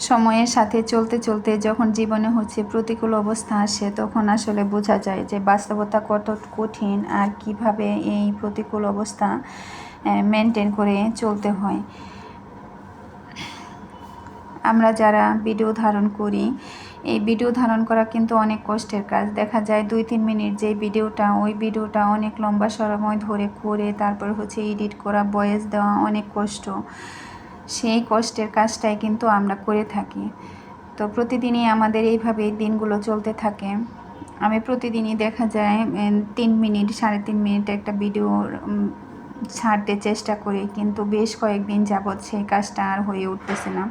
সময়ের সাথে চলতে চলতে যখন জীবনে হচ্ছে প্রতিকূল অবস্থা আসে, তখন আসলে বোঝা যায় যে বাস্তবতা কত কঠিন আর কিভাবে এই প্রতিকূল অবস্থা মেনটেন করে চলতে হয়। আমরা যারা ভিডিও ধারণ করি, এই ভিডিও ধারণ করা কিন্তু অনেক কষ্টের কাজ। দেখা যায় 2-3 মিনিট যে ভিডিওটা, ওই ভিডিওটা অনেক লম্বা সময় ধরে করে তারপর হচ্ছে এডিট করা, ভয়েস দেওয়া অনেক কষ্ট। সেই কষ্টের কাজটাই কিন্তু আমরা করে থাকি। তো প্রতিদিনই আমাদের এইভাবেই দিনগুলো চলতে থাকে। আমি প্রতিদিনই দেখা যায় 3 মিনিট 3.5 মিনিট একটা ভিডিও ছাড়তে চেষ্টা করি, কিন্তু বেশ কয়েকদিন যাবৎ সেই কাজটা আর হয়ে উঠতেছে না।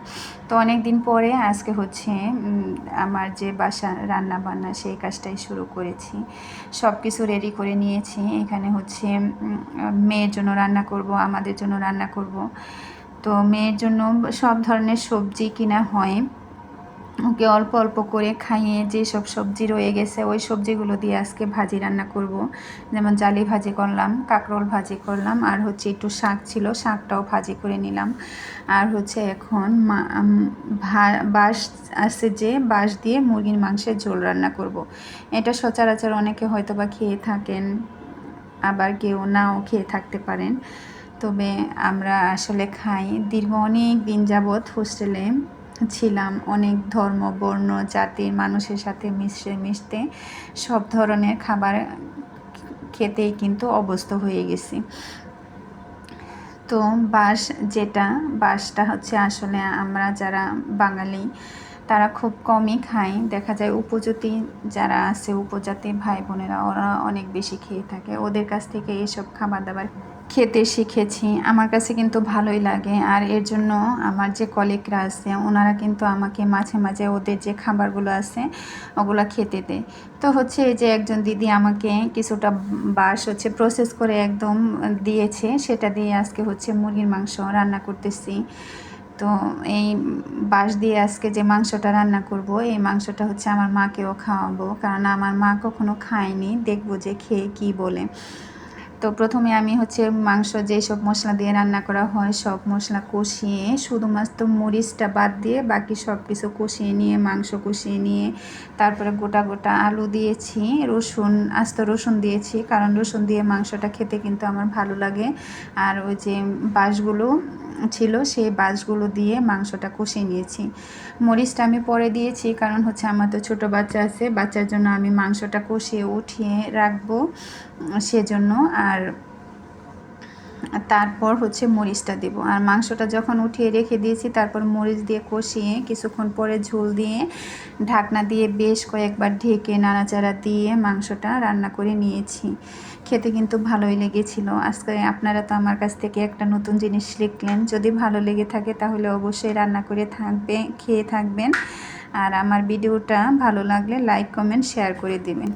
তো অনেক দিন পরে আজকে হচ্ছে আমার যে বাসা রান্না বান্না সেই কাজটাই শুরু করেছি। সব কিছু রেডি করে নিয়েছি। এখানে হচ্ছে মেয়ের জন্য রান্না করব, আমাদের জন্য রান্না করব। তো মেয়ের জন্য সব ধরনের সবজি কিনা হয়, ওকে অল্প অল্প করে খাইয়ে যেসব সবজি রয়ে গেছে ওই সবজিগুলো দিয়ে আজকে ভাজি রান্না করব। যেমন জালি ভাজি করলাম, কাঁকরোল ভাজি করলাম, আর হচ্ছে একটু শাক ছিল, শাকটাও ভাজি করে নিলাম। আর হচ্ছে এখন বাঁশ আছে, যে বাঁশ দিয়ে মুরগির মাংসের ঝোল রান্না করব। এটা সচরাচর অনেকে হয়তো বা খেয়ে থাকেন, আবার কেউ নাও খেয়ে থাকতে পারেন। তবে আমরা আসলে খাই। দীর্ঘ অনেক দিন যাবৎ হোস্টেলে ছিলাম, অনেক ধর্ম বর্ণ জাতির মানুষের সাথে মিশতে সব ধরনের খাবার খেতেই কিন্তু অভ্যস্ত হয়ে গেছি। তো বাঁশটা হচ্ছে আসলে আমরা যারা বাঙালি তারা খুব কমই খায়। দেখা যায় উপজাতি যারা আছে, উপজাতি ভাই বোনেরা, ওরা অনেক বেশি খেয়ে থাকে। ওদের কাছ থেকে এসব খাবার দাবার খেতে শিখেছি। আমার কাছে কিন্তু ভালোই লাগে। আর এর জন্য আমার যে কলিগরা আছে ওনারা কিন্তু আমাকে মাঝে মাঝে ওদের যে খাবারগুলো আছে ওগুলো খেতে দেয়। তো হচ্ছে এই যে একজন দিদি আমাকে কিছুটা বাঁশ হচ্ছে প্রসেস করে একদম দিয়েছে, সেটা দিয়ে আজকে হচ্ছে মুরগির মাংস রান্না করতেছি। তো এই বাঁশ দিয়ে আজকে যে মাংসটা রান্না করব, এই মাংসটা হচ্ছে আমার মাকেও খাওয়াবো, কারণ আমার মা কখনো খায়নি, দেখবো যে খেয়ে কী বলে। তো প্রথমে আমি হচ্ছে মাংস যেসব মশলা দিয়ে রান্না করা হয় সব মশলা কষিয়ে, শুধুমাত্র মরিচটা বাদ দিয়ে বাকি সব কিছু কষিয়ে নিয়ে, মাংস কষিয়ে নিয়ে তারপরে গোটা গোটা আলু দিয়েছি, আস্ত রসুন দিয়েছি, কারণ রসুন দিয়ে মাংসটা খেতে কিন্তু আমার ভালো লাগে। আর ওই যে বাঁশগুলো ছিল সেই বাঁশগুলো দিয়ে মাংসটা কষিয়ে নিয়েছি। মরিচটা আমি পরে দিয়েছি, কারণ হচ্ছে আমার তো ছোটো বাচ্চা আছে, বাচ্চার জন্য আমি মাংসটা কষিয়ে উঠিয়ে রাখবো সেজন্য। আর তারপর হচ্ছে মরিচটা দেব। আর মাংসটা যখন উঠিয়ে রেখে দিয়েছি তারপর মরিচ দিয়ে কষিয়ে কিছুক্ষণ পরে ঝোল দিয়ে ঢাকনা দিয়ে বেশ কয়েকবার ঢেকে নাড়াচাড়া দিয়ে মাংসটা রান্না করে নিয়েছি। খেতে কিন্তু ভালোই লেগেছিল। আজকে আপনারা তো আমার কাছ থেকে একটা নতুন জিনিস শিখলেন। যদি ভালো লেগে থাকে তাহলে অবশ্যই রান্না করে খেয়ে থাকবেন। আর আমার ভিডিওটা ভালো লাগলে লাইক কমেন্ট শেয়ার করে দেবেন।